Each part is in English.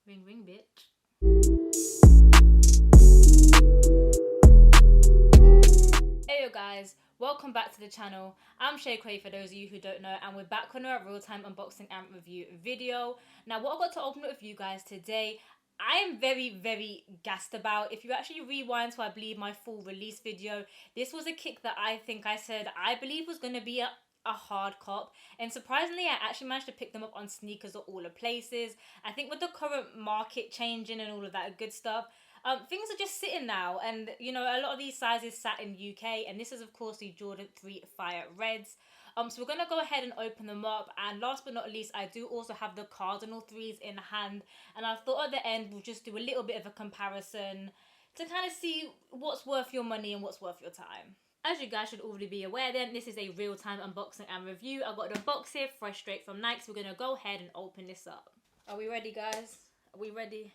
Ring ring, bitch. Hey yo guys, welcome back to the channel. I'm Shay Quay for those of you who don't know, and we're back on our real-time unboxing and review video. Now what I got to open up with you guys today, I am very gassed about. If you actually rewind to I believe my full release video, this was a kick that I think I said I believe was going to be a hard cop, and surprisingly I actually managed to pick them up on sneakers at all the places. I think with the current market changing and all of that good stuff, things are just sitting now, and you know, a lot of these sizes sat in UK, and this is of course the Jordan 3 Fire Reds. So we're gonna go ahead and open them up, and last but not least, I do also have the Cardinal 3s in hand, and I thought at the end we'll just do a little bit of a comparison to kind of see what's worth your money and what's worth your time. As you guys should already be aware then, this is a real-time unboxing and review. I've got the box here fresh straight from Nike, so we're gonna go ahead and open this up. Are we ready, guys? Are we ready?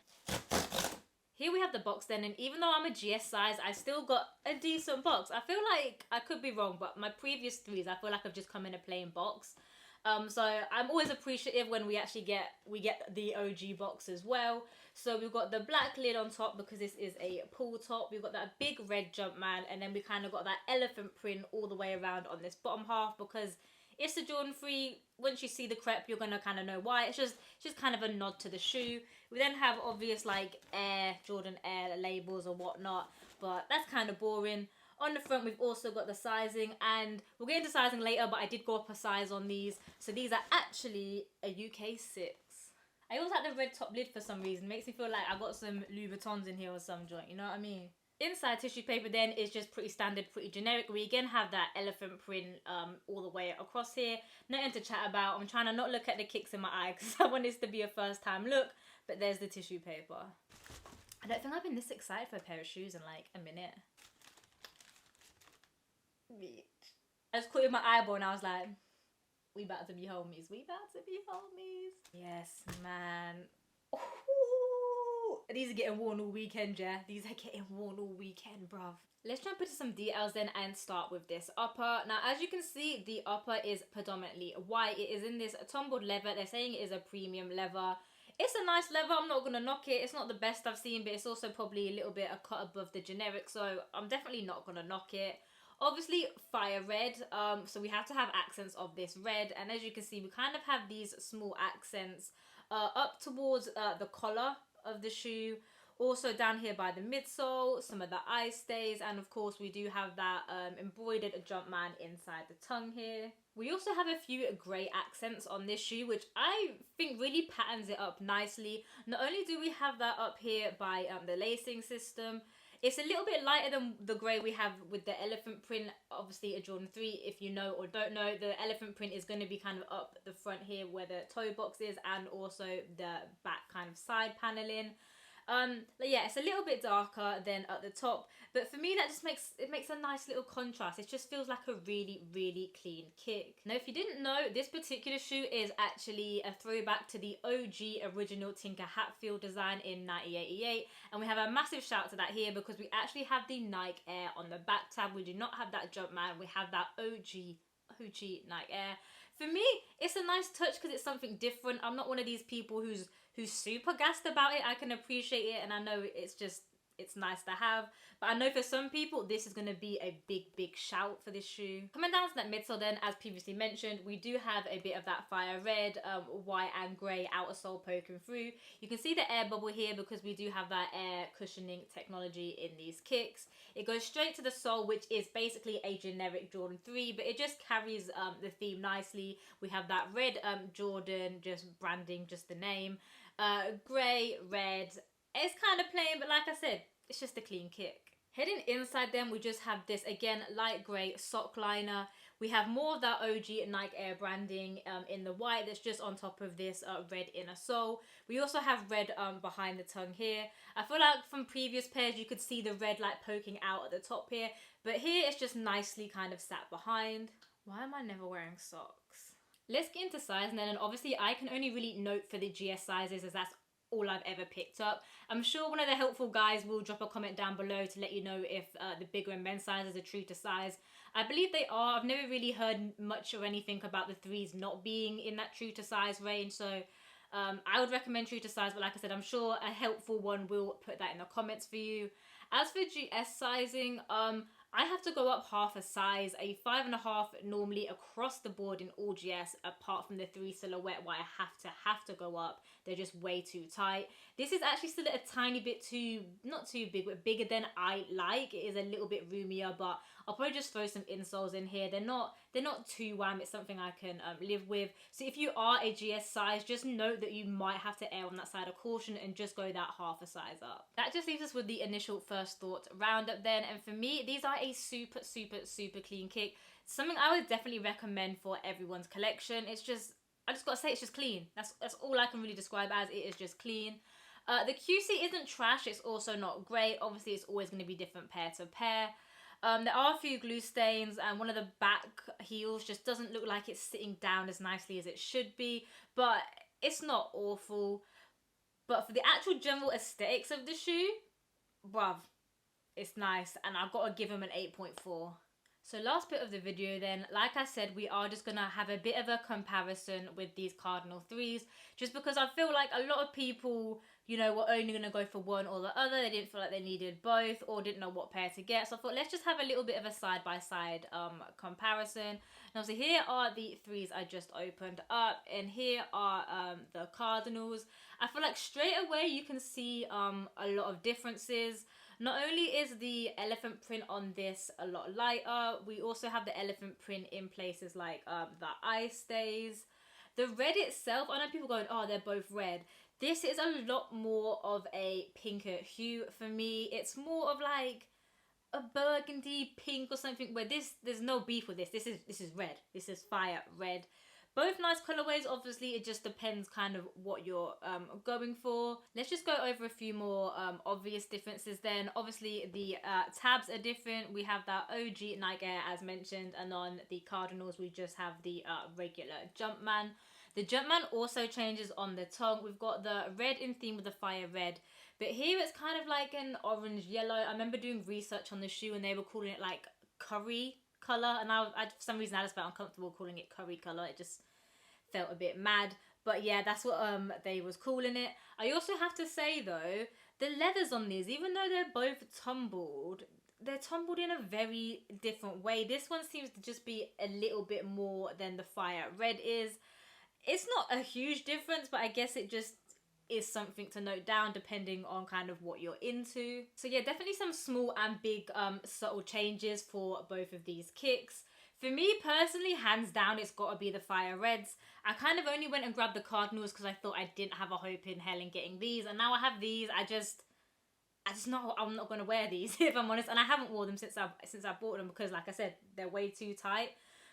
Here we have the box then, and even though I'm a GS size, I still got a decent box. I feel like, I could be wrong, but my previous threes, I feel like I've just come in a plain box. So I'm always appreciative when we actually get the OG box as well. So we've got the black lid on top because this is a pull top. We've got that big red Jumpman, and then we kind of got that elephant print all the way around on this bottom half because it's the Jordan 3. Once you see the crepe, you're going to kind of know why. It's just kind of a nod to the shoe. We then have obvious like Air, Jordan Air labels or whatnot, but that's kind of boring. On the front, we've also got the sizing, and we'll get into sizing later, but I did go up a size on these. So these are actually a UK 6. I always like the red top lid for some reason. It makes me feel like I got some Louis Vuittons in here or some joint, you know what I mean? Inside tissue paper then is just pretty standard, pretty generic. We again have that elephant print all the way across here. Nothing to chat about. I'm trying to not look at the kicks in my eye because I want this to be a first time look, but there's the tissue paper. I don't think I've been this excited for a pair of shoes in like a minute. I just caught it in my eyeball and I was like, we about to be homies. We about to be homies. Yes, man. Ooh. These are getting worn all weekend, yeah. These are getting worn all weekend, bruv. Let's jump into some details then and start with this upper. Now, as you can see, the upper is predominantly white. It is in this tumbled leather. They're saying it is a premium leather. It's a nice leather. I'm not going to knock it. It's not the best I've seen, but it's also probably a little bit a cut above the generic, so I'm definitely not going to knock it. Obviously fire red, so we have to have accents of this red, and as you can see we kind of have these small accents up towards the collar of the shoe, also down here by the midsole, some of the eye stays, and of course we do have that embroidered Jumpman inside the tongue here. We also have a few grey accents on this shoe, which I think really patterns it up nicely. Not only do we have that up here by the lacing system, it's a little bit lighter than the grey we have with the elephant print. Obviously a Jordan 3, if you know or don't know, the elephant print is going to be kind of up the front here where the toe box is, and also the back kind of side paneling. But yeah, it's a little bit darker than at the top, but for me that just makes a nice little contrast. It just feels like a really clean kick. Now if you didn't know, this particular shoe is actually a throwback to the OG original Tinker Hatfield design in 1988, and we have a massive shout to that here because we actually have the Nike Air on the back tab. We do not have that Jumpman, we have that OG Nike Air. For me, it's a nice touch because it's something different. I'm not one of these people who's super gassed about it. I can appreciate it, and I know it's nice to have, but I know for some people this is going to be a big shout for this shoe. Coming down to that midsole then, as previously mentioned, we do have a bit of that fire red, white and grey outer sole poking through. You can see the air bubble here because we do have that air cushioning technology in these kicks. It goes straight to the sole, which is basically a generic Jordan 3, but it just carries the theme nicely. We have that red Jordan, just branding, just the name. Grey, red. It's kind of plain, but like I said, it's just a clean kick. Heading inside then, we just have this, again, light grey sock liner. We have more of that OG Nike Air branding in the white that's just on top of this red inner sole. We also have red behind the tongue here. I feel like from previous pairs you could see the red like poking out at the top here, but here it's just nicely kind of sat behind. Why am I never wearing socks? Let's get into size then, and obviously I can only really note for the GS sizes as that's all I've ever picked up. I'm sure one of the helpful guys will drop a comment down below to let you know if the bigger and men's sizes are true to size. I believe they are. I've never really heard much or anything about the threes not being in that true to size range, so I would recommend true to size, but like I said, I'm sure a helpful one will put that in the comments for you. As for GS sizing, I have to go up half a size, a 5.5 normally across the board in all GS, apart from the 3 silhouette where I have to go up. They're just way too tight. This is actually still a tiny bit too, not too big, but bigger than I like. It is a little bit roomier, but I'll probably just throw some insoles in here. They're not too wham. It's something I can live with. So if you are a GS size, just note that you might have to err on that side of caution and just go that half a size up. That just leaves us with the initial first thought roundup then. And for me, these are a super, super, super clean kick. Something I would definitely recommend for everyone's collection. It's just, I just gotta say, it's just clean. That's all I can really describe as. It is just clean. The QC isn't trash. It's also not great. Obviously, it's always going to be different pair to pair. There are a few glue stains, and one of the back heels just doesn't look like it's sitting down as nicely as it should be, but it's not awful. But for the actual general aesthetics of the shoe, bruv, it's nice, and I've got to give him an 8.4. So last bit of the video then, like I said, we are just going to have a bit of a comparison with these Cardinal 3s, just because I feel like a lot of people, you know, were only going to go for one or the other. They didn't feel like they needed both or didn't know what pair to get. So I thought, let's just have a little bit of a side-by-side comparison. And obviously here are the 3s I just opened up, and here are the Cardinals. I feel like straight away you can see a lot of differences. Not only is the elephant print on this a lot lighter, we also have the elephant print in places like the eye stays. The red itself, I know people going, oh, they're both red. This is a lot more of a pinker hue for me. It's more of like a burgundy pink or something, where there's no beef with this. This is red. This is fire red. Both nice colorways. Obviously, it just depends kind of what you're going for. Let's just go over a few more obvious differences then. Obviously, the tabs are different. We have that OG Nike Air as mentioned, and on the Cardinals, we just have the regular Jumpman. The Jumpman also changes on the tongue. We've got the red in theme with the fire red, but here it's kind of like an orange yellow. I remember doing research on the shoe and they were calling it like curry color, and I for some reason I just felt uncomfortable calling it curry color. It just felt a bit mad, but yeah, that's what they was calling it. I also have to say though, the leathers on these, even though they're both tumbled, they're tumbled in a very different way. This one seems to just be a little bit more than the fire red is. It's not a huge difference, but I guess it just is something to note down depending on kind of what you're into. So yeah, definitely some small and big subtle changes for both of these kicks. For me personally, hands down, it's got to be the fire reds. I kind of only went and grabbed the Cardinals because I thought I didn't have a hope in hell in getting these, and now I have these. I just know I'm not going to wear these if I'm honest, and I haven't worn them since I bought them because, like I said, they're way too tight.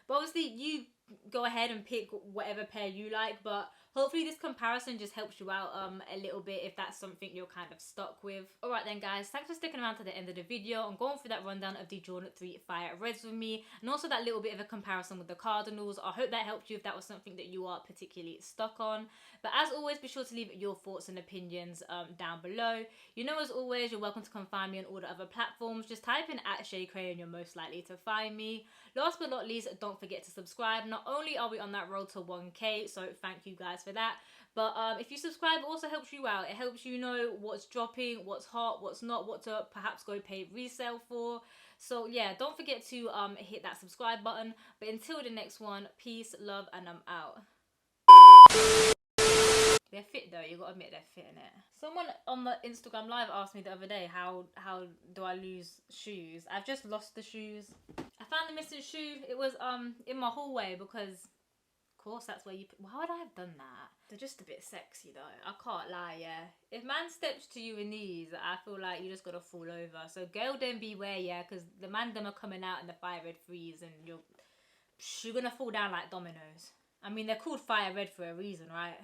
But obviously you go ahead and pick whatever pair you like, but hopefully this comparison just helps you out a little bit if that's something you're kind of stuck with. Alright then guys, thanks for sticking around to the end of the video and going through that rundown of the Jordan 3 Fire Reds with me, and also that little bit of a comparison with the Cardinals. I hope that helped you if that was something that you are particularly stuck on. But as always, be sure to leave your thoughts and opinions down below. You know, as always, you're welcome to come find me on all the other platforms. Just type in @ShayCray and you're most likely to find me. Last but not least, don't forget to subscribe. Not only are we on that road to 1K, so thank you guys for that, but if you subscribe, it also helps you out. It helps you know what's dropping, what's hot, what's not, what to perhaps go pay resale for. So yeah, don't forget to hit that subscribe button. But until the next one, peace, love, and I'm out. They're fit though, you gotta admit they're fit in it. Someone on the Instagram live asked me the other day, how do I lose shoes? I've just lost the shoes. I found the missing shoe. It was in my hallway because of course that's where you why would I have done that? They're just a bit sexy though, I can't lie. Yeah, if man steps to you in these, I feel like you just gotta fall over. So girl, then beware, yeah, because the man them are coming out in the fire red freeze and you're gonna fall down like dominoes. I mean, they're called fire red for a reason, right?